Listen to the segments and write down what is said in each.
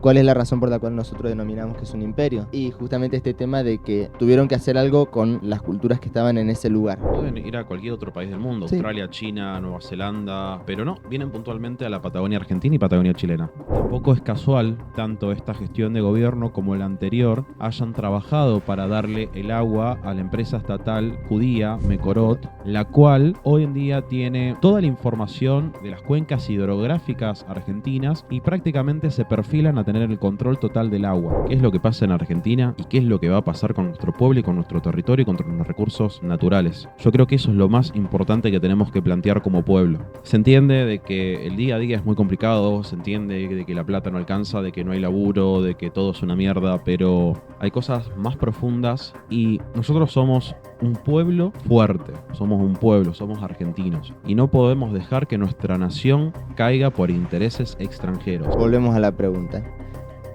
¿Cuál es la razón por la cual nosotros denominamos que es un imperio? Y justamente este tema de que tuvieron que hacer algo con las culturas que estaban en ese lugar. Pueden ir a cualquier otro país del mundo, Sí. Australia, China, Nueva Zelanda, pero no, vienen puntualmente a la Patagonia Argentina y Patagonia chilena. Tampoco es casual, tanto esta gestión de gobierno como la anterior hayan trabajado para darle el agua a la empresa estatal judía Mekorot, la cual hoy en día tiene toda la información de las cuencas hidrográficas argentinas y prácticamente se perfilan a tener el control total del agua. ¿Qué es lo que pasa en Argentina y qué es lo que va a pasar con nuestro pueblo y con nuestro territorio y con los recursos naturales? Yo creo que eso es lo más importante que tenemos que plantear como pueblo. Se entiende de que el día a día es muy complicado, se entiende de que la plata no alcanza, de que no hay laburo, de que todo es una mierda, pero hay cosas más profundas y nosotros somos un pueblo fuerte, somos un pueblo, somos argentinos y no podemos dejar que nuestra nación caiga por intereses extranjeros. Volvemos a la pregunta.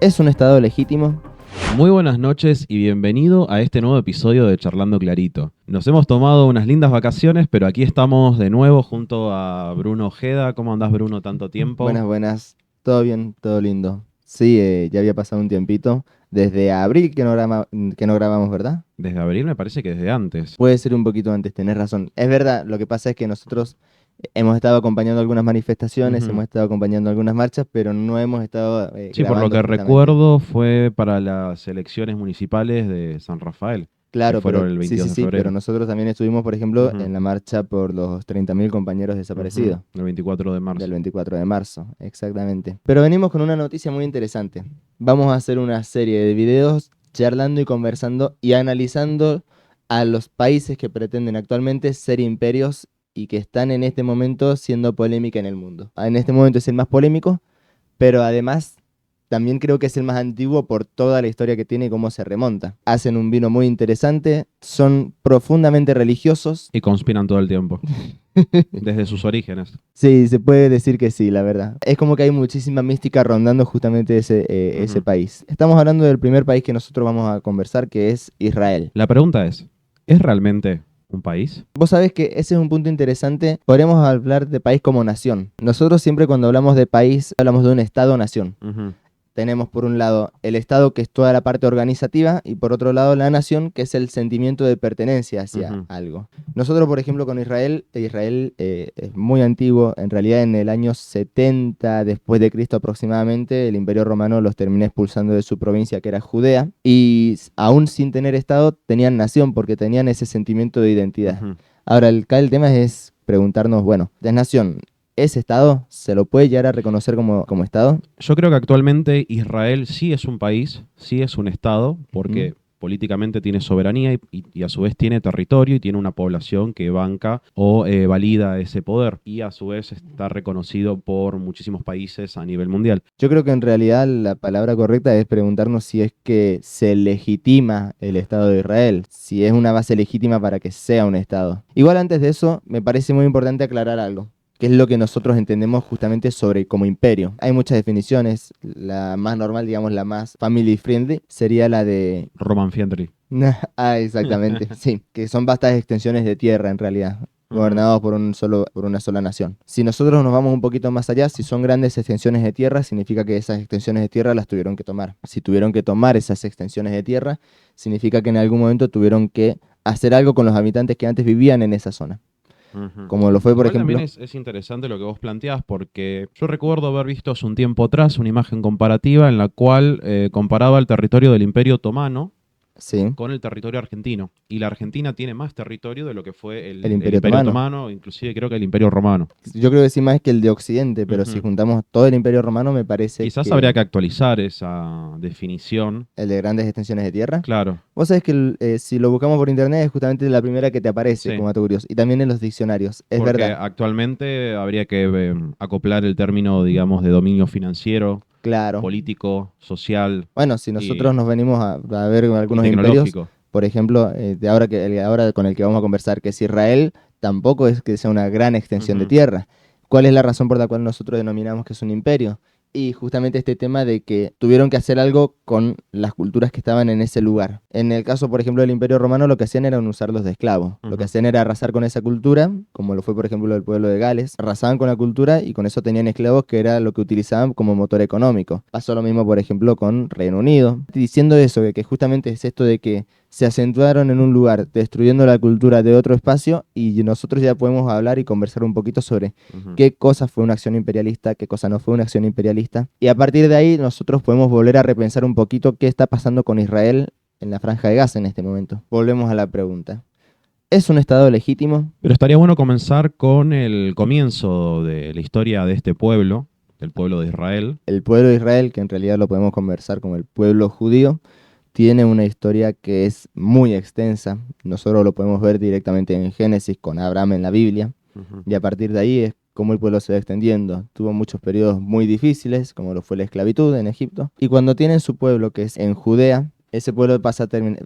¿Es un estado legítimo? Muy buenas noches y bienvenido a este nuevo episodio de Charlando Clarito. Nos hemos tomado unas lindas vacaciones, pero aquí estamos de nuevo junto a Bruno Ojeda. ¿Cómo andás, Bruno, tanto tiempo? Buenas. Todo bien, todo lindo. Sí, ya había pasado un tiempito. Desde abril que no grabamos, ¿verdad? Desde abril me parece que desde antes. Puede ser un poquito antes, tenés razón. Es verdad, lo que pasa es que nosotros hemos estado acompañando algunas manifestaciones, Ujú. hemos estado acompañando algunas marchas, pero no hemos estado Sí, por lo grabando que justamente. recuerdo fue para las elecciones municipales de San Rafael, que Claro, fueron pero el sí, 22 sí, de sí, pero febrero. nosotros también estuvimos, por ejemplo, Ujú, en la marcha por los 30.000 compañeros desaparecidos el 24 de del marzo. 24 de marzo, exactamente. Pero venimos con una noticia muy interesante. Vamos a hacer una serie de videos charlando y conversando y analizando a los países que pretenden actualmente ser imperios y que están en este momento siendo polémica en el mundo. En este momento es el más polémico, pero además también creo que es el más antiguo por toda la historia que tiene y cómo se remonta. Hacen un vino muy interesante, son profundamente religiosos. Y conspiran todo el tiempo, desde sus orígenes. Sí, se puede decir que sí, la verdad. Es como que hay muchísima mística rondando justamente ese Ujú. país. Estamos hablando del primer país que nosotros vamos a conversar, que es Israel. La pregunta ¿es realmente un país? Vos sabés que ese es un punto interesante. Podremos hablar de país como nación. Nosotros siempre cuando hablamos de país, hablamos de un estado-nación. Ujú. Tenemos por un lado el Estado, que es toda la parte organizativa, y por otro lado la nación, que es el sentimiento de pertenencia hacia Ujú. algo. Nosotros, por ejemplo, con Israel, es muy antiguo, en realidad en el año 70 después de Cristo aproximadamente, el Imperio Romano los terminó expulsando de su provincia, que era Judea, y aún sin tener Estado, tenían nación, porque tenían ese sentimiento de identidad. Ujú. Ahora, acá el tema es preguntarnos, bueno, ¿es nación? ¿Es Estado? ¿Se lo puede llegar a reconocer como Estado? Yo creo que actualmente Israel sí es un país, sí es un estado, porque Ujú. políticamente tiene soberanía y a su vez tiene territorio y tiene una población que banca o valida ese poder. Y a su vez está reconocido por muchísimos países a nivel mundial. Yo creo que en realidad la palabra correcta es preguntarnos si es que se legitima el Estado de Israel, si es una base legítima para que sea un Estado. Igual antes de eso, me parece muy importante aclarar algo, que es lo que nosotros entendemos justamente sobre como imperio. Hay muchas definiciones, la más normal, digamos, la más family friendly, sería la de... Roman Fiendly. Exactamente, sí, que son vastas extensiones de tierra en realidad, gobernados por una sola nación. Si nosotros nos vamos un poquito más allá, si son grandes extensiones de tierra, significa que esas extensiones de tierra las tuvieron que tomar. Si tuvieron que tomar esas extensiones de tierra, significa que en algún momento tuvieron que hacer algo con los habitantes que antes vivían en esa zona. Ujú. Como lo fue, por Igual también ejemplo... es interesante lo que vos planteás porque yo recuerdo haber visto hace un tiempo atrás una imagen comparativa en la cual comparaba el territorio del Imperio Otomano Sí, con el territorio argentino. Y la Argentina tiene más territorio de lo que fue el el Imperio Imperio Otomano. Otomano, inclusive creo que el Imperio Romano. Yo creo que sí más que el de Occidente, pero si Ujú. juntamos todo el Imperio Romano, me parece Quizás habría que que actualizar esa definición. el de grandes extensiones de tierra. Claro, Vos sabés que si lo buscamos por internet es justamente la primera que te aparece sí. como dato curioso. Y también en los diccionarios. Es Porque verdad. actualmente habría que acoplar el término, digamos, de dominio financiero, Claro. político, social Bueno, si nosotros y, nos venimos a ver y algunos imperios, tecnológico. por ejemplo, ahora con el que vamos a conversar, que es Israel, tampoco es que sea una gran extensión de Ujú. tierra. ¿Cuál es la razón por la cual nosotros denominamos que es un imperio? y justamente este tema de que tuvieron que hacer algo con las culturas que estaban en ese lugar. En el caso, por ejemplo, del Imperio Romano, lo que hacían era usarlos de esclavos. Lo que hacían era arrasar con esa cultura, como lo fue, por ejemplo, el pueblo de Gales. Arrasaban con la cultura y con eso tenían esclavos, que era lo que utilizaban como motor económico. Pasó lo mismo, por ejemplo, con Reino Unido. Diciendo eso, que justamente es esto de que se acentuaron en un lugar, destruyendo la cultura de otro espacio, y nosotros ya podemos hablar y conversar un poquito sobre qué cosa fue una acción imperialista, qué cosa no fue una acción imperialista. Y a partir de ahí nosotros podemos volver a repensar un poquito qué está pasando con Israel en la Franja de Gaza en este momento. Volvemos a la pregunta. ¿Es un Estado legítimo? Pero estaría bueno comenzar con el comienzo de la historia de este pueblo, del pueblo de Israel. El pueblo de Israel, que en realidad lo podemos conversar como el pueblo judío, tiene una historia que es muy extensa. Nosotros lo podemos ver directamente en Génesis con Abraham en la Biblia. Y a partir de ahí es como el pueblo se va extendiendo. Tuvo muchos periodos muy difíciles, como lo fue la esclavitud en Egipto. Y cuando tienen su pueblo, que es en Judea, ese pueblo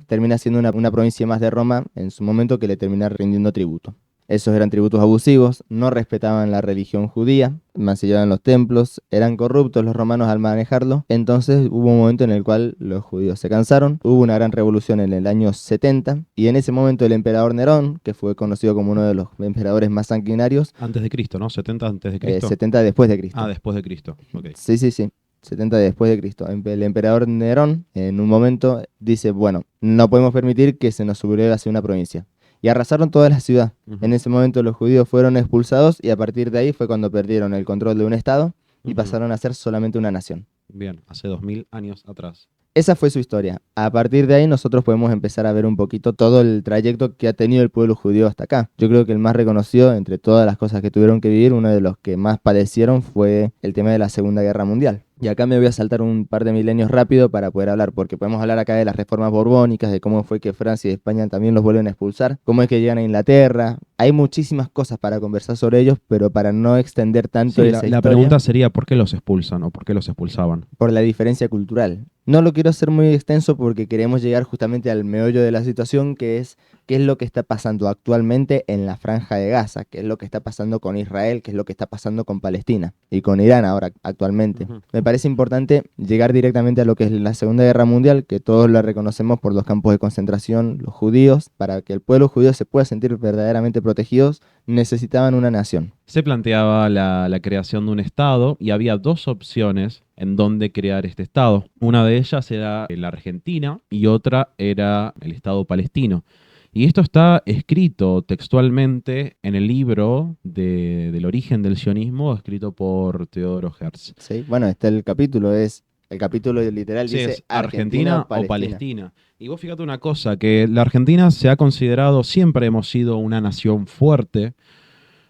termina siendo una provincia más de Roma en su momento, que le termina rindiendo tributo. Esos eran tributos abusivos, no respetaban la religión judía, mancillaban los templos, eran corruptos los romanos al manejarlo. Entonces hubo un momento en el cual los judíos se cansaron, hubo una gran revolución en el año 70, y en ese momento el emperador Nerón, que fue conocido como uno de los emperadores más sanguinarios, Antes de Cristo, ¿no? 70 antes de Cristo. 70 después de Cristo. Ah, después de Cristo. Ok. Sí, 70 después de Cristo. El emperador Nerón, en un momento, dice, bueno, no podemos permitir que se nos subleve hacia una provincia. Y arrasaron toda la ciudad. En ese momento los judíos fueron expulsados y a partir de ahí fue cuando perdieron el control de un estado y pasaron a ser solamente una nación. Bien, hace 2000 años atrás. Esa fue su historia. A partir de ahí nosotros podemos empezar a ver un poquito todo el trayecto que ha tenido el pueblo judío hasta acá. Yo creo que el más reconocido entre todas las cosas que tuvieron que vivir, uno de los que más padecieron fue el tema de la Segunda Guerra Mundial. Y acá me voy a saltar un par de milenios rápido para poder hablar, porque podemos hablar acá de las reformas borbónicas, de cómo fue que Francia y España también los vuelven a expulsar, cómo es que llegan a Inglaterra. Hay muchísimas cosas para conversar sobre ellos, pero para no extender tanto Sí, esa la historia, pregunta sería ¿por qué los expulsan o por qué los expulsaban? por la diferencia cultural. No lo quiero hacer muy extenso porque queremos llegar justamente al meollo de la situación, que es qué es lo que está pasando actualmente en la Franja de Gaza, qué es lo que está pasando con Israel, qué es lo que está pasando con Palestina y con Irán ahora actualmente. Me parece importante llegar directamente a lo que es la Segunda Guerra Mundial, que todos la reconocemos por los campos de concentración, los judíos. Para que el pueblo judío se pueda sentir verdaderamente protegidos, necesitaban una nación. Se planteaba la creación de un Estado y había dos opciones en donde crear este Estado. Una de ellas era la Argentina y otra era el Estado palestino. Y esto está escrito textualmente en el libro del origen del sionismo, escrito por Teodoro Herz. ¿Sí? Bueno, está el capítulo literal, Sí, dice es Argentina o Palestina. Y vos fíjate una cosa, que la Argentina se ha considerado, siempre hemos sido una nación fuerte,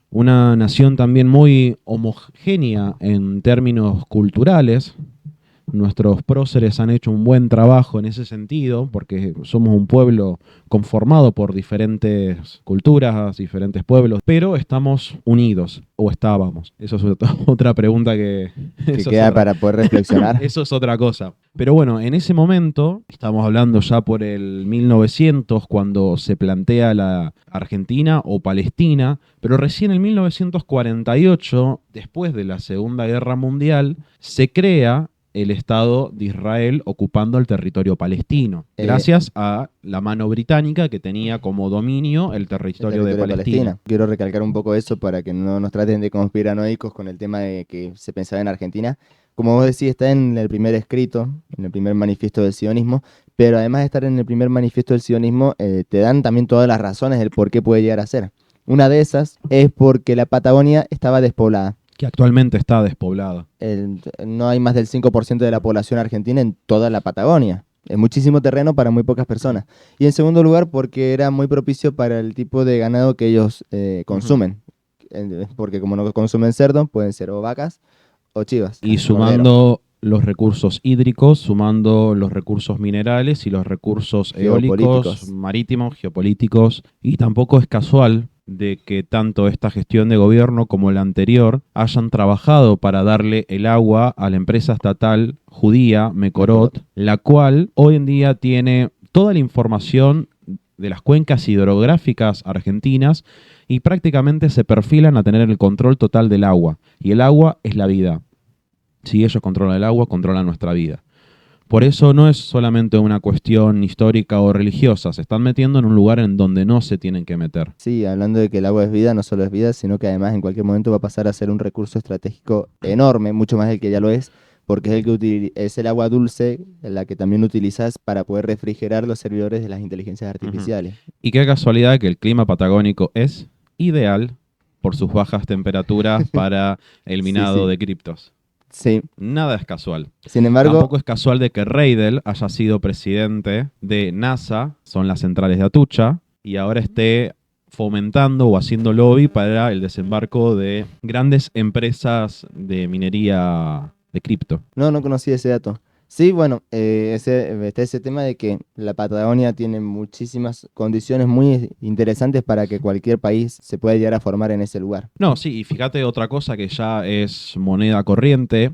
una nación también muy homogénea en términos culturales. Nuestros próceres han hecho un buen trabajo en ese sentido, porque somos un pueblo conformado por diferentes culturas, diferentes pueblos, pero estamos unidos, o estábamos. Eso es otra pregunta que queda para poder reflexionar. Eso es otra cosa. Pero bueno, en ese momento, estamos hablando ya por el 1900, cuando se plantea la Argentina o Palestina, pero recién en 1948, después de la Segunda Guerra Mundial, se crea el Estado de Israel ocupando el territorio palestino, gracias a la mano británica que tenía como dominio el territorio de Palestina. Quiero recalcar un poco eso para que no nos traten de conspiranoicos con el tema de que se pensaba en Argentina. Como vos decís, está en el primer escrito, en el primer manifiesto del sionismo, pero además de estar en el primer manifiesto del sionismo, te dan también todas las razones del por qué puede llegar a ser. Una de esas es porque la Patagonia estaba despoblada. Que actualmente está despoblada. No hay más del 5% de la población argentina en toda la Patagonia. Es muchísimo terreno para muy pocas personas. Y en segundo lugar, porque era muy propicio para el tipo de ganado que ellos consumen. Porque como no consumen cerdo, pueden ser o vacas o chivas. Y sumando los recursos hídricos, sumando los recursos minerales y los recursos eólicos, marítimos, geopolíticos. Y tampoco es casual de que tanto esta gestión de gobierno como la anterior hayan trabajado para darle el agua a la empresa estatal judía Mekorot, la cual hoy en día tiene toda la información de las cuencas hidrográficas argentinas y prácticamente se perfilan a tener el control total del agua. Y el agua es la vida. Si ellos controlan el agua, controlan nuestra vida. Por eso no es solamente una cuestión histórica o religiosa, se están metiendo en un lugar en donde no se tienen que meter. Sí, hablando de que el agua es vida, no solo es vida, sino que además en cualquier momento va a pasar a ser un recurso estratégico enorme, mucho más del que ya lo es, porque es es el agua dulce, la que también utilizas para poder refrigerar los servidores de las inteligencias Ujú. artificiales. Y qué casualidad que el clima patagónico es ideal por sus bajas temperaturas para el Sí, minado sí, de criptos. sí. Nada es casual. Sin embargo, Tampoco es casual de que Reidel haya sido presidente de NASA, son las centrales de Atucha, y ahora esté fomentando o haciendo lobby para el desembarco de grandes empresas de minería de cripto. no conocía ese dato. Sí, bueno, está ese tema de que la Patagonia tiene muchísimas condiciones muy interesantes para que cualquier país se pueda llegar a formar en ese lugar. No, sí, y fíjate otra cosa que ya es moneda corriente.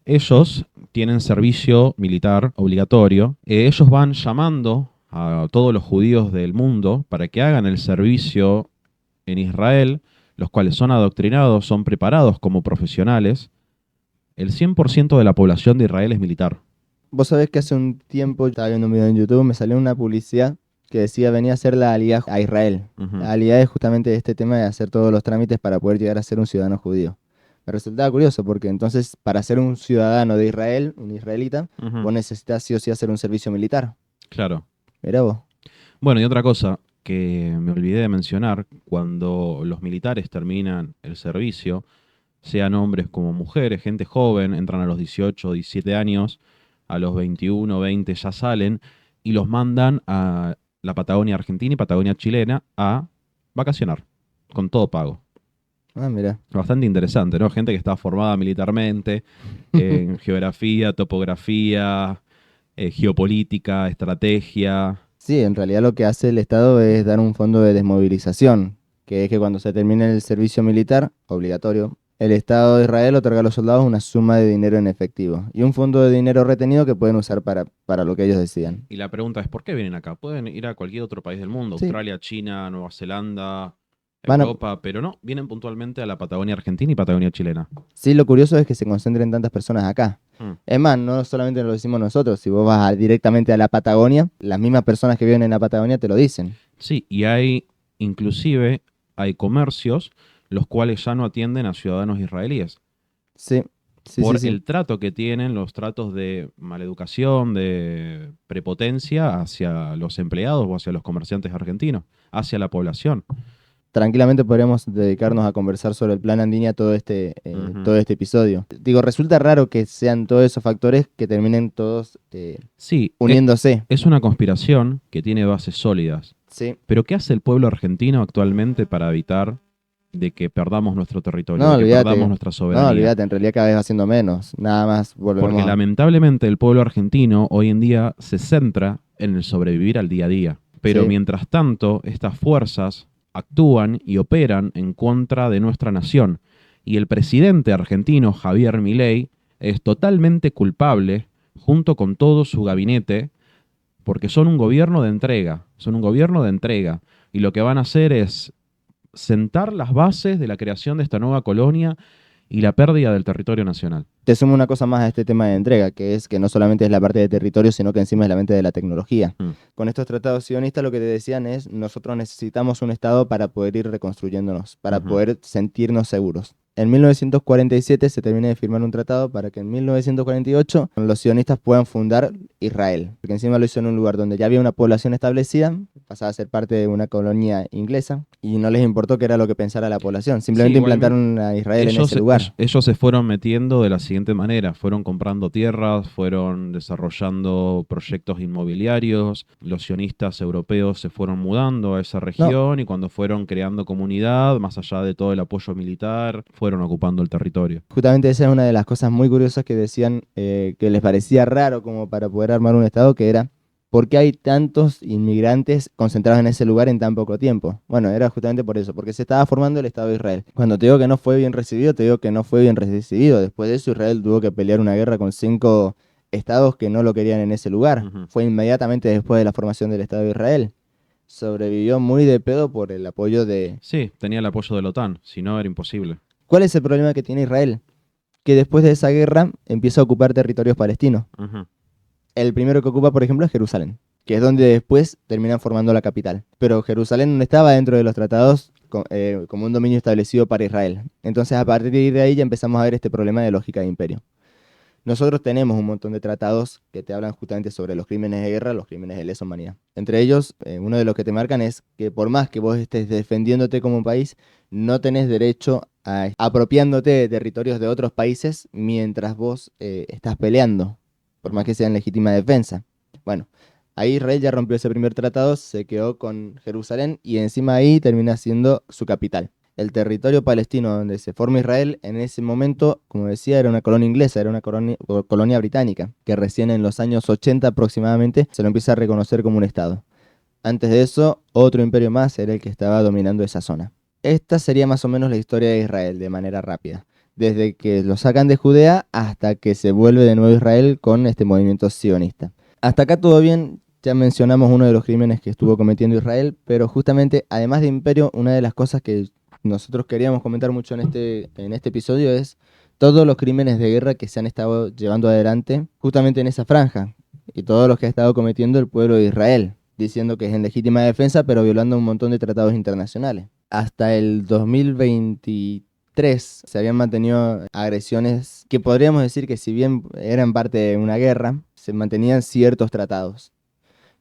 Ellos tienen servicio militar obligatorio. Ellos van llamando a todos los judíos del mundo para que hagan el servicio en Israel, los cuales son adoctrinados, son preparados como profesionales. El 100% de la población de Israel es militar. Vos sabés que hace un tiempo estaba viendo un video en YouTube, me salió una publicidad que decía venía a hacer la aliyah a Israel. Ujú. La aliyah es justamente este tema de hacer todos los trámites para poder llegar a ser un ciudadano judío. Me resultaba curioso porque entonces para ser un ciudadano de Israel, un israelita, Ujú. vos necesitas sí o sí hacer un servicio militar. Claro. Mirá vos. Bueno, y otra cosa que me olvidé de mencionar, cuando los militares terminan el servicio, sean hombres como mujeres, gente joven, entran a los 18, 17 años, a los 21, 20 ya salen y los mandan a la Patagonia Argentina y Patagonia Chilena a vacacionar, con todo pago. Ah, mirá. Bastante interesante, ¿no? Gente que está formada militarmente en geografía, topografía, geopolítica, estrategia. Sí, en realidad lo que hace el Estado es dar un fondo de desmovilización, que es que cuando se termine el servicio militar, obligatorio, el Estado de Israel otorga a los soldados una suma de dinero en efectivo y un fondo de dinero retenido que pueden usar para lo que ellos decidan. Y la pregunta es, ¿por qué vienen acá? Pueden ir a cualquier otro país del mundo, Sí, Australia, China, Nueva Zelanda, van a... Europa, pero no, vienen puntualmente a la Patagonia Argentina y Patagonia Chilena. Sí, lo curioso es que se concentren tantas personas acá. Mm. Es más, no solamente lo decimos nosotros, si vos directamente a la Patagonia, las mismas personas que viven en la Patagonia te lo dicen. Sí, y inclusive, hay comercios los cuales ya no atienden a ciudadanos israelíes Sí, sí, por sí. el trato que tienen, los tratos de maleducación, de prepotencia hacia los empleados o hacia los comerciantes argentinos, hacia la población. Tranquilamente podríamos dedicarnos a conversar sobre el plan Andinia Ujú. todo este episodio. Digo, resulta raro que sean todos esos factores que terminen todos Sí, uniéndose. es una conspiración que tiene bases sólidas. Sí. Pero ¿qué hace el pueblo argentino actualmente para evitar de que perdamos nuestro territorio, No, de que perdamos olvídate. nuestra No, soberanía? olvídate, en realidad cada vez va siendo menos. Nada más Porque volvemos a... lamentablemente el pueblo argentino hoy en día se centra en el sobrevivir al día a día. Pero Sí. mientras tanto, estas fuerzas actúan y operan en contra de nuestra nación. Y el presidente argentino, Javier Milei, es totalmente culpable, junto con todo su gabinete, porque son un gobierno de entrega, son un gobierno de entrega. Y lo que van a hacer es sentar las bases de la creación de esta nueva colonia y la pérdida del territorio nacional. Te sumo una cosa más a este tema de entrega, que es que no solamente es la parte de territorio, sino que encima es la mente de la tecnología. Mm. Con estos tratados sionistas lo que te decían es, nosotros necesitamos un Estado para poder ir reconstruyéndonos, para Ujú. poder sentirnos seguros. En 1947 se termina de firmar un tratado para que en 1948 los sionistas puedan fundar Israel, porque encima lo hizo en un lugar donde ya había una población establecida, pasaba a ser parte de una colonia inglesa, y no les importó qué era lo que pensara la población, Sí, simplemente igualmente. implantaron a Israel en ese lugar. Ellos se fueron metiendo de la siguiente manera, fueron comprando tierras, fueron desarrollando proyectos inmobiliarios, los sionistas europeos se fueron mudando a esa No, región y cuando fueron creando comunidad, más allá de todo el apoyo militar, fueron ocupando el territorio. justamente esa es una de las cosas muy curiosas que decían que les parecía raro como para poder armar un Estado, que era, ¿por qué hay tantos inmigrantes concentrados en ese lugar en tan poco tiempo? Bueno, era justamente por eso, porque se estaba formando el Estado de Israel. Cuando te digo que no fue bien recibido, te digo que no fue bien recibido. Después de eso, Israel tuvo que pelear una guerra con 5 estados que no lo querían en ese lugar. Ujú. Fue inmediatamente después de la formación del Estado de Israel. Sobrevivió muy de pedo por el apoyo de... Sí, tenía el apoyo de la OTAN, si no era imposible. ¿Cuál es el problema que tiene Israel? que después de esa guerra empieza a ocupar territorios palestinos. Ujú. El primero que ocupa, por ejemplo, es Jerusalén, que es donde después terminan formando la capital. Pero Jerusalén no estaba dentro de los tratados como un dominio establecido para Israel. Entonces, a partir de ahí ya empezamos a ver este problema de lógica de imperio. Nosotros tenemos un montón de tratados que te hablan justamente sobre los crímenes de guerra, los crímenes de lesa humanidad. Entre ellos, uno de los que te marcan es que por más que vos estés defendiéndote como país, no tenés derecho a apropiándote de territorios de otros países mientras vos estás peleando, por más que sea en legítima defensa. Bueno, ahí Israel ya rompió ese primer tratado, se quedó con Jerusalén y encima ahí termina siendo su capital. El territorio palestino donde se forma Israel en ese momento, como decía, era una colonia inglesa, era una colonia británica, que recién en los años 80 aproximadamente se lo empieza a reconocer como un estado. Antes de eso, otro imperio más era el que estaba dominando esa zona. Esta sería más o menos la historia de Israel de manera rápida, desde que lo sacan de Judea hasta que se vuelve de nuevo Israel con este movimiento sionista. Hasta acá todo bien, ya mencionamos uno de los crímenes que estuvo cometiendo Israel, pero justamente, además de imperio, una de las cosas que nosotros queríamos comentar mucho en este episodio es todos los crímenes de guerra que se han estado llevando adelante justamente en esa franja y todos los que ha estado cometiendo el pueblo de Israel, diciendo que es en legítima defensa, pero violando un montón de tratados internacionales. Hasta el 2023 se habían mantenido agresiones que podríamos decir que si bien eran parte de una guerra, se mantenían ciertos tratados.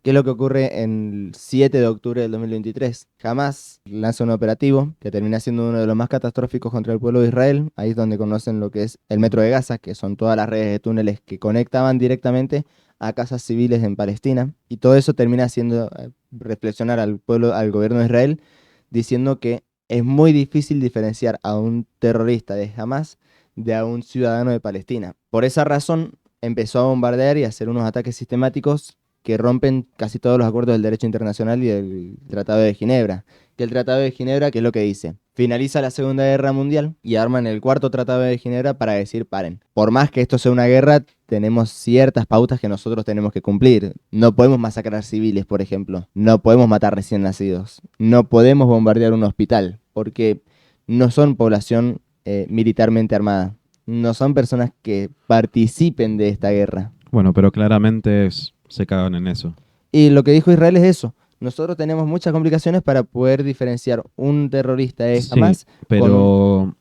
¿Qué es lo que ocurre en el 7 de octubre del 2023? Hamas lanza un operativo que termina siendo uno de los más catastróficos contra el pueblo de Israel. Ahí es donde conocen lo que es el Metro de Gaza, que son todas las redes de túneles que conectaban directamente a casas civiles en Palestina. Y todo eso termina haciendo reflexionar al pueblo, al gobierno de Israel, diciendo que es muy difícil diferenciar a un terrorista de Hamas de a un ciudadano de Palestina. Por esa razón empezó a bombardear y a hacer unos ataques sistemáticos que rompen casi todos los acuerdos del derecho internacional y del Tratado de Ginebra. Que el Tratado de Ginebra, ¿qué es lo que dice? Finaliza la Segunda Guerra Mundial y arman el cuarto Tratado de Ginebra para decir paren. Por más que esto sea una guerra, tenemos ciertas pautas que nosotros tenemos que cumplir. No podemos masacrar civiles, por ejemplo. No podemos matar recién nacidos. No podemos bombardear un hospital porque no son población militarmente armada. No son personas que participen de esta guerra. Bueno, pero claramente se cagan en eso. Y lo que dijo Israel es eso. Nosotros tenemos muchas complicaciones para poder diferenciar un terrorista de Sí, Hamas con un... pero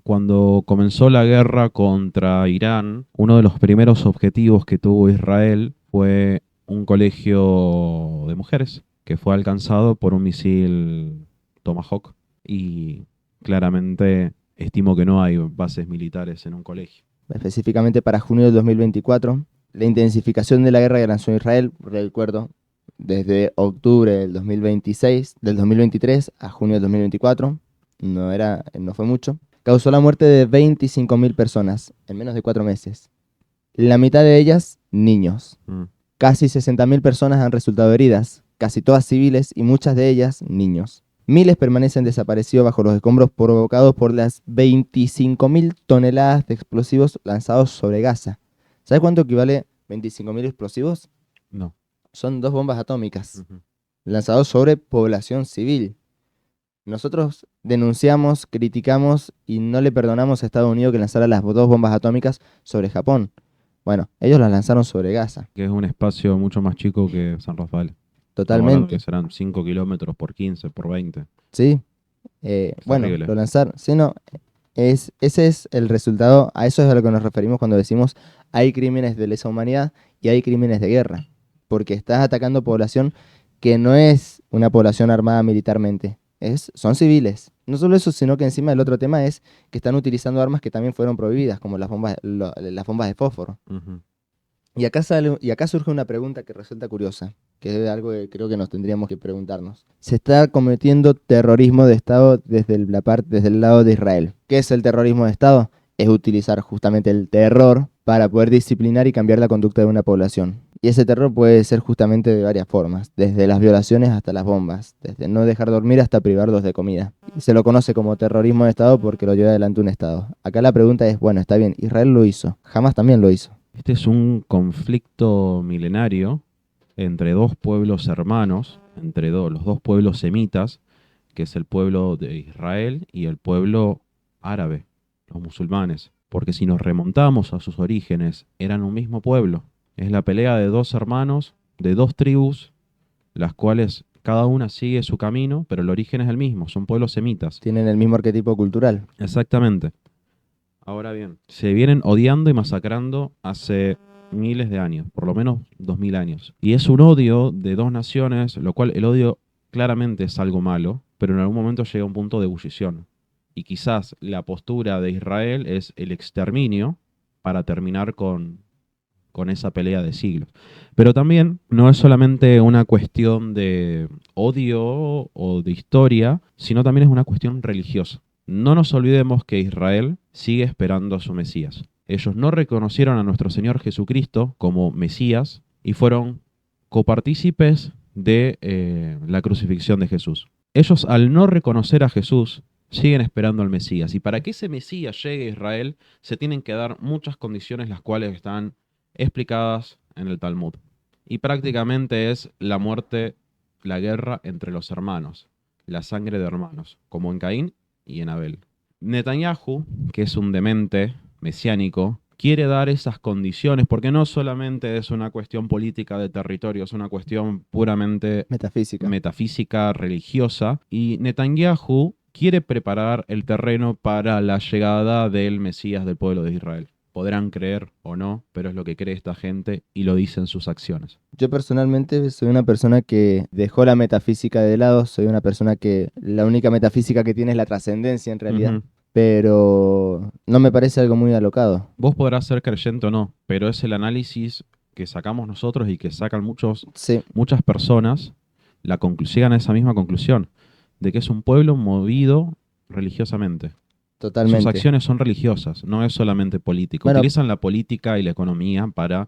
cuando comenzó la guerra contra Irán, uno de los primeros objetivos que tuvo Israel fue un colegio de mujeres que fue alcanzado por un misil Tomahawk y claramente estimo que no hay bases militares en un colegio. específicamente para junio del 2024. La intensificación de la guerra que lanzó Israel, recuerdo, desde octubre del 2026, del 2023 a junio del 2024, no fue mucho, causó la muerte de 25.000 personas en menos de 4 meses. La mitad de ellas, niños. Mm. Casi 60.000 personas han resultado heridas, casi todas civiles y muchas de ellas niños. Miles permanecen desaparecidos bajo los escombros provocados por las 25.000 toneladas de explosivos lanzados sobre Gaza. ¿Sabes cuánto equivale 25.000 explosivos? No. Son 2 bombas atómicas Ujú. lanzados sobre población civil. Nosotros denunciamos, criticamos y no le perdonamos a Estados Unidos que lanzara las 2 bombas atómicas sobre Japón. Bueno, ellos las lanzaron sobre Gaza, Que es un espacio mucho más chico que San Rafael. Estamos hablando que totalmente. serán 5 kilómetros por 15, por 20. ¿Sí? Es Bueno, terrible. lo lanzaron. Sí, no, ese es el resultado, a eso es a lo que nos referimos cuando decimos hay crímenes de lesa humanidad y hay crímenes de guerra, porque estás atacando población que no es una población armada militarmente, son civiles. No solo eso, sino que encima el otro tema es que están utilizando armas que también fueron prohibidas, como las bombas de fósforo. Ujú. Y acá surge una pregunta que resulta curiosa, que es algo que creo que nos tendríamos que preguntarnos. Se está cometiendo terrorismo de Estado desde el lado de Israel. ¿Qué es el terrorismo de Estado? Es utilizar justamente el terror para poder disciplinar y cambiar la conducta de una población. Y ese terror puede ser justamente de varias formas, desde las violaciones hasta las bombas, desde no dejar dormir hasta privarlos de comida. Y se lo conoce como terrorismo de Estado porque lo lleva adelante un Estado. Acá la pregunta es, bueno, está bien, Israel lo hizo, Hamas también lo hizo. Este es un conflicto milenario entre dos pueblos hermanos, entre los dos pueblos semitas, que es el pueblo de Israel y el pueblo árabe, los musulmanes. Porque si nos remontamos a sus orígenes, eran un mismo pueblo. Es la pelea de dos hermanos, de dos tribus, las cuales cada una sigue su camino, pero el origen es el mismo, son pueblos semitas. Tienen el mismo arquetipo cultural. Exactamente. Ahora bien, se vienen odiando y masacrando hace miles de años, por lo menos 2000 años. Y es un odio de dos naciones, lo cual el odio claramente es algo malo, pero en algún momento llega a un punto de ebullición. Y quizás la postura de Israel es el exterminio para terminar con esa pelea de siglos. Pero también no es solamente una cuestión de odio o de historia, sino también es una cuestión religiosa. No nos olvidemos que Israel sigue esperando a su Mesías. Ellos no reconocieron a nuestro Señor Jesucristo como Mesías y fueron copartícipes de la crucifixión de Jesús. Ellos, al no reconocer a Jesús, siguen esperando al Mesías. Y para que ese Mesías llegue a Israel, se tienen que dar muchas condiciones, las cuales están explicadas en el Talmud. Y prácticamente es la muerte, la guerra entre los hermanos, la sangre de hermanos, como en Caín y en Abel. Netanyahu, que es un demente mesiánico, quiere dar esas condiciones porque no solamente es una cuestión política de territorio, es una cuestión puramente Metafísica. metafísica, religiosa, y Netanyahu quiere preparar el terreno para la llegada del Mesías del pueblo de Israel. Podrán creer o no, pero es lo que cree esta gente y lo dicen sus acciones. Yo personalmente soy una persona que dejó la metafísica de lado, soy una persona que la única metafísica que tiene es la trascendencia en realidad, Ujú. pero no me parece algo muy alocado. Vos podrás ser creyente o no, pero es el análisis que sacamos nosotros y que sacan Sí, muchas personas, llegan a esa misma conclusión, de que es un pueblo movido religiosamente. Sus totalmente. acciones son religiosas, no es solamente político. Bueno, Utilizan la política y la economía para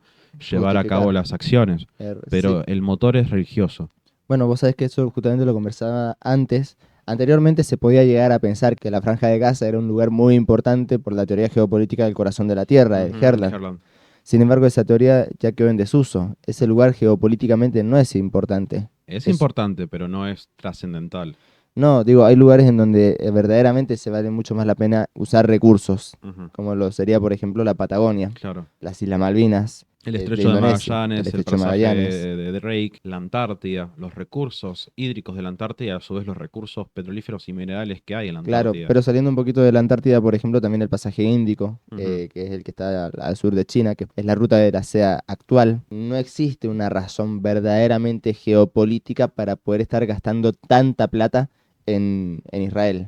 llevar a cabo justificar. las acciones, pero Sí. el motor es religioso. Bueno, vos sabés que eso justamente lo conversaba antes. Anteriormente se podía llegar a pensar que la Franja de Gaza era un lugar muy importante por la teoría geopolítica del corazón de la Tierra, el Ujú, el Herland. Herland. Sin embargo, esa teoría ya quedó en desuso. Ese lugar geopolíticamente no es importante. Es Es, importante, pero no es trascendental. no, digo, hay lugares en donde verdaderamente se vale mucho más la pena usar recursos, Ujú, como lo sería, por ejemplo, la Patagonia, claro. las Islas Malvinas, El de estrecho de Indonesia, el Magallanes, el estrecho de pasaje Magallanes. de Drake, la Antártida, los recursos hídricos de la Antártida, a su vez los recursos petrolíferos y minerales que hay en la Claro, Antártida. pero saliendo un poquito de la Antártida, por ejemplo, también el pasaje índico, Ujú, que es el que está al sur de China, que es la ruta de la seda actual. No existe una razón verdaderamente geopolítica para poder estar gastando tanta plata en Israel.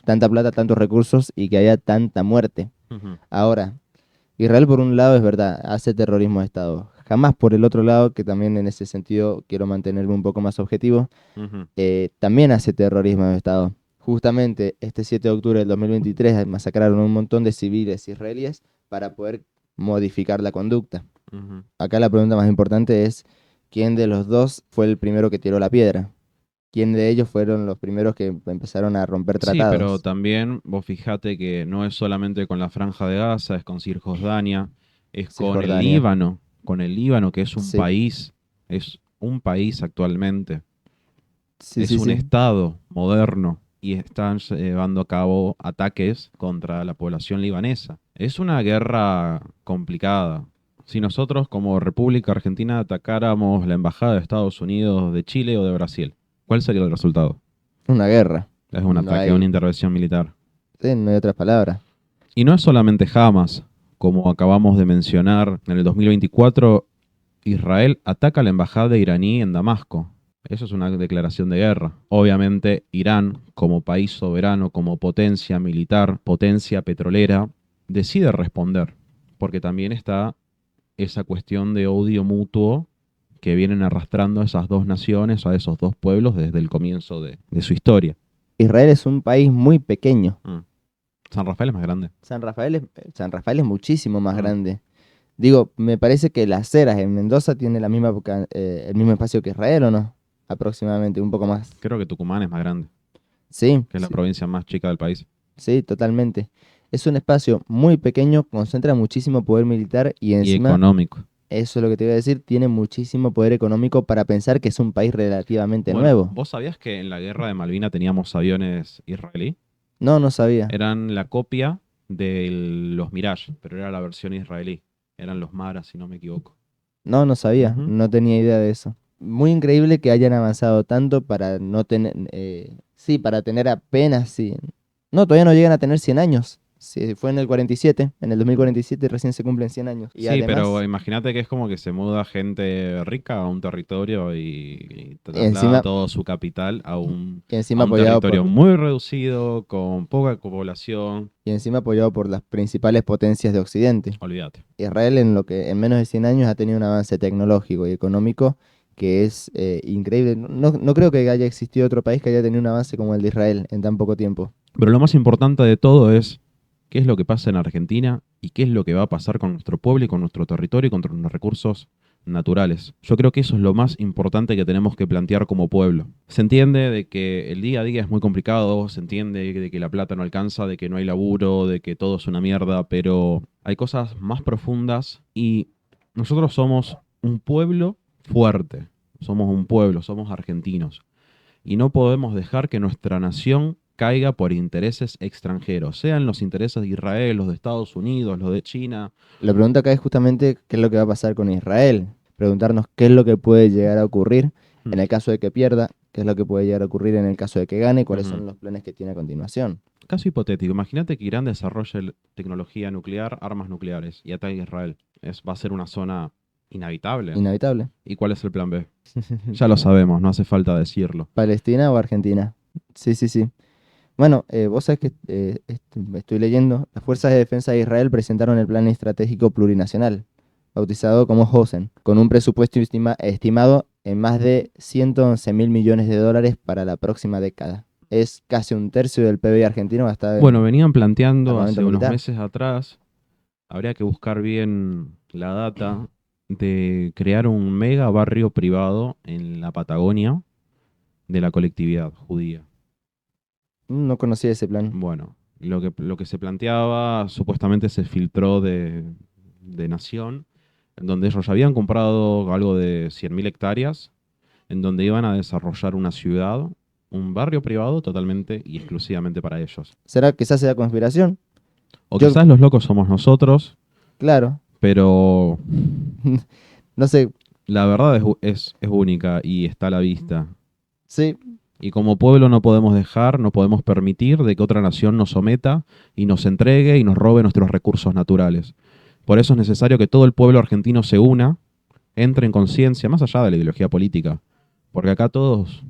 Tanta plata, tantos recursos y que haya tanta muerte. ujú, Ahora, Israel por un lado es verdad, hace terrorismo de Estado. Jamás por el otro lado, que también en ese sentido quiero mantenerme un poco más objetivo, ujú, también hace terrorismo de Estado. Justamente este 7 de octubre del 2023 masacraron a un montón de civiles israelíes para poder modificar la conducta. ujú. Acá la pregunta más importante es, ¿quién de los dos fue el primero que tiró la piedra? ¿Quién de ellos fueron los primeros que empezaron a romper Sí, pero tratados? también vos fijate que no es solamente con la Franja de Gaza, es con Cisjordania, es Cisjordania. Con el Líbano, que Sí, es un país actualmente, sí, es sí, un sí. estado moderno y están llevando a cabo ataques contra la población libanesa. Es una guerra complicada. Si nosotros como República Argentina atacáramos la embajada de Estados Unidos, de Chile o de Brasil, ¿cuál sería el resultado? Una guerra. Es un No ataque, una hay, intervención militar. sí, no hay otras palabras. Y no es solamente Hamas, como acabamos de mencionar, en el 2024 Israel ataca la embajada iraní en Damasco. Eso es una declaración de guerra. Obviamente Irán, como país soberano, como potencia militar, potencia petrolera, decide responder, porque también está esa cuestión de odio mutuo que vienen arrastrando a esas dos naciones, a esos dos pueblos desde el comienzo de su historia. Israel es un país muy pequeño. Mm. San Rafael es más grande. San Rafael es muchísimo más Mm. grande. Digo, me parece que Las Heras en Mendoza tiene la misma, el mismo espacio que Israel, ¿o no? Aproximadamente, un poco más. Creo que Tucumán es más grande, Sí, que es la sí, provincia más chica del país. sí, totalmente. Es un espacio muy pequeño, concentra muchísimo poder militar y Y encima, económico. eso es lo que te iba a decir, tiene muchísimo poder económico para pensar que es un país relativamente Bueno, nuevo. ¿vos sabías que en la guerra de Malvinas teníamos aviones israelí? No, no sabía. Eran la copia de los Mirage, pero era la versión israelí. Eran los Maras, si no me equivoco. No, no sabía, Ujú. no tenía idea de eso. Muy increíble que hayan avanzado tanto para no tener, sí, para tener apenas, sí. No, todavía no llegan a tener 100 años. Sí, fue en el 47, en el 2047 recién se cumplen 100 años. Y Sí, pero además, imagínate que es como que se muda gente rica a un territorio y traslada encima, todo su capital y a encima un apoyado territorio por, muy reducido, con poca población. y encima apoyado por las principales potencias de Occidente. Olvídate. Israel en menos de 100 años ha tenido un avance tecnológico y económico que es increíble. No, no creo que haya existido otro país que haya tenido un avance como el de Israel en tan poco tiempo. Pero lo más importante de todo es qué es lo que pasa en Argentina y qué es lo que va a pasar con nuestro pueblo y con nuestro territorio y con los recursos naturales. Yo creo que eso es lo más importante que tenemos que plantear como pueblo. Se entiende de que el día a día es muy complicado, se entiende de que la plata no alcanza, de que no hay laburo, de que todo es una mierda, pero hay cosas más profundas y nosotros somos un pueblo fuerte, somos un pueblo, somos argentinos y no podemos dejar que nuestra nación caiga por intereses extranjeros, sean los intereses de Israel, los de Estados Unidos, los de China. La pregunta acá es justamente qué es lo que va a pasar con Israel. Preguntarnos qué es lo que puede llegar a ocurrir Hmm. en el caso de que pierda, qué es lo que puede llegar a ocurrir en el caso de que gane, cuáles Ujú. son los planes que tiene a continuación. Caso hipotético, imagínate que Irán desarrolle tecnología nuclear, armas nucleares y ataque a Israel. Va a ser una zona inhabitable. Inevitable. ¿Y cuál es el plan B? Ya lo sabemos, no hace falta decirlo. ¿Palestina o Argentina? Sí, sí, sí. Bueno, vos sabés que estoy leyendo, las Fuerzas de Defensa de Israel presentaron el Plan Estratégico Plurinacional, bautizado como HOSEN, con un presupuesto estimado en más de 111 mil millones de dólares para la próxima década. Es casi un tercio del PBI argentino gastado Bueno, en venían planteando armamento hace unos militar. meses atrás, habría que buscar bien la data, de crear un mega barrio privado en la Patagonia de la colectividad judía. No conocía ese plan. Bueno, lo que se planteaba supuestamente se filtró de Nación, en donde ellos ya habían comprado algo de 100.000 hectáreas, en donde iban a desarrollar una ciudad, un barrio privado totalmente y exclusivamente para ellos. ¿Será quizás sea conspiración? O Yo, quizás los locos somos nosotros, claro, pero no sé, la verdad es única y está a la vista. sí, Y como pueblo no podemos dejar, no podemos permitir de que otra nación nos someta y nos entregue y nos robe nuestros recursos naturales. Por eso es necesario que todo el pueblo argentino se una, entre en conciencia, más allá de la ideología política. Porque acá todos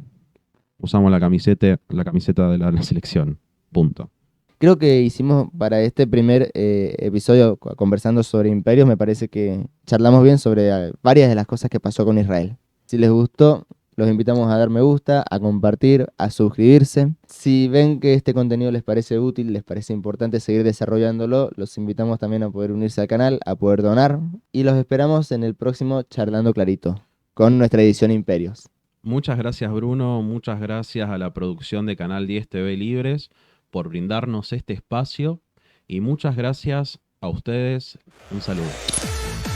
usamos la camiseta de la selección. Punto. creo que hicimos para este primer episodio conversando sobre imperios, me parece que charlamos bien sobre varias de las cosas que pasó con Israel. Si les gustó, los invitamos a dar me gusta, a compartir, a suscribirse. Si ven que este contenido les parece útil, les parece importante seguir desarrollándolo, los invitamos también a poder unirse al canal, a poder donar y los esperamos en el próximo Charlando Clarito con nuestra edición Imperios. Muchas gracias Bruno, muchas gracias a la producción de Canal 10 TV Libres por brindarnos este espacio y muchas gracias a ustedes. Un saludo.